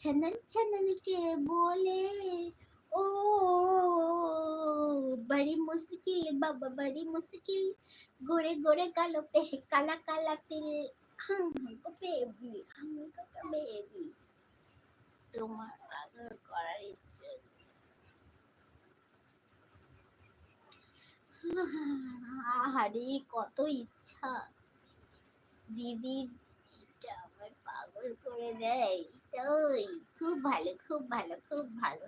छनन छनन के बोले ओ बड़ी मुश्किल बाबा बड़ी मुश्किल गोरे गोरे गालों पे है काला काला तिल हमको बेबी हमको तो बेबी তোমার আদর করার ইচ্ছে আহারে কত ইচ্ছা দিদির জিনিসটা আমার পাগল করে দেয় তাই খুব ভালো খুব ভালো খুব ভালো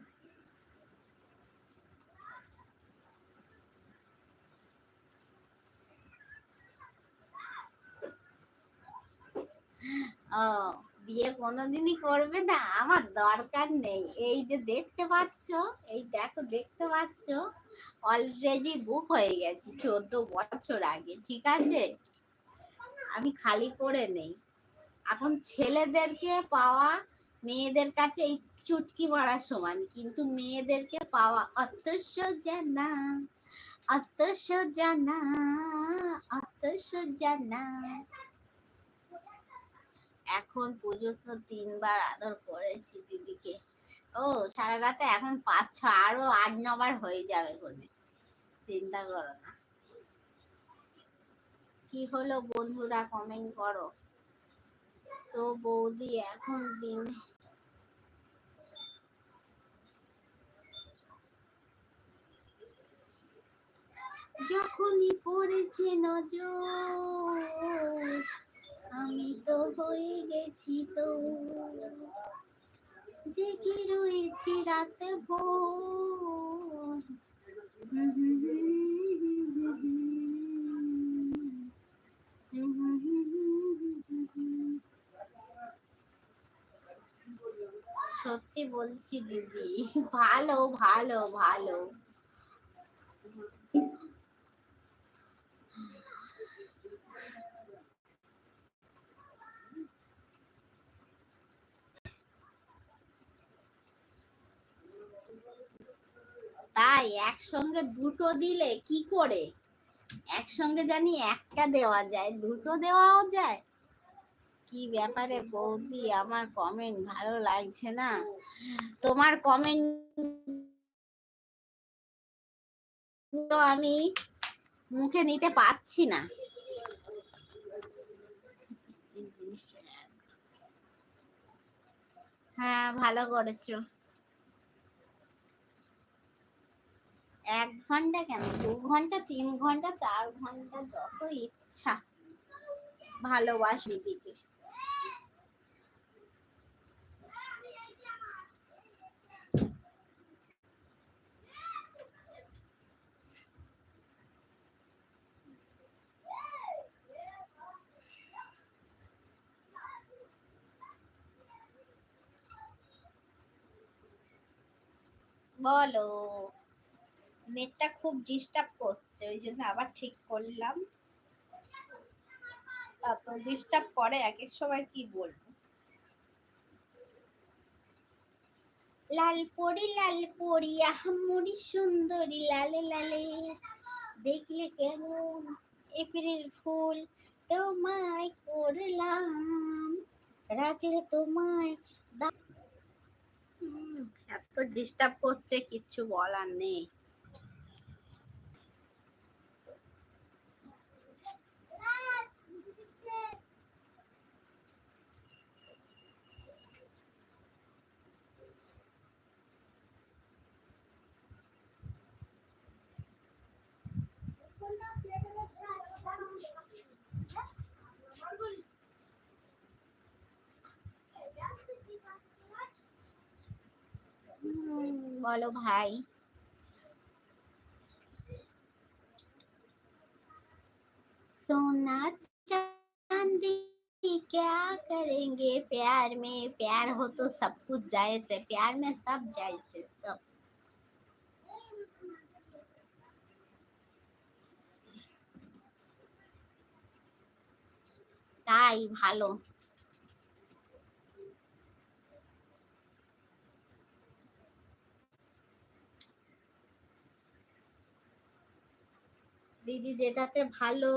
ও বিয়ে কোনোদিনই করবে না আমার দরকার নেই এই যে দেখতে পাচ্ছ এই দেখো দেখতে পাচ্ছ অলরেডি বুক হয়ে গেছি 14 বছর আগে ঠিক আছে আমি খালি পড়ে নেই এখন ছেলেদেরকে পাওয়া মেয়েদের কাছে এই চুটকি মারার সমান কিন্তু মেয়েদেরকে পাওয়া অত সোজা না অত সোজা না অত সোজা না এখন পর্যন্ত 3 বার আদর করেছি দিদিকে ও সারা রাতে এখন 5-6 আরো 8-9 বার হয়ে যাবে বলে চিন্তা করো না কি হলো বন্ধুরা কমেন্ট করো তো বৌদি এখন দিন যখনই পড়েছে নজর আমি তো হয়ে গেছি তো জেগে রয়েছি রাতে ভোর সত্যি বলছি দিদি ভালো ভালো ভালো তাই একসঙ্গে দুটো দিলে কি করে একসঙ্গে জানি একটা দেওয়া যায় দুটো দেওয়াও যায় কি ব্যাপারে বৌদি আমার কমেন্ট ভালো লাগছে না তোমার কমেন্ট আমি মুখে নিতে পারছি না হ্যাঁ ভালো করেছো 1 ঘন্টা কেন 2 ঘন্টা 3 ঘন্টা 4 ঘন্টা যত ইচ্ছা ভালোবাসি দিদি বলো নেটটা খুব ডিস্টার্ব করছে ওই জন্য আবার ঠিক করলাম এত ডিস্টার্ব করে এক এক সময় কি বলবো লাল পরি আহামরি সুন্দরী লালে লালে দেখলে কেমন এপ্রিল ফুল তোমায় করলাম রাখলে তোমায় এত ডিস্টার্ব করছে কিচ্ছু বলার নেই বলো ভাই सोना चांदी क्या करेंगे प्यार में प्यार हो तो सब कुछ जायज है प्यार में सब जायज है सब তাই ভালো দিদি যেটাতে ভালো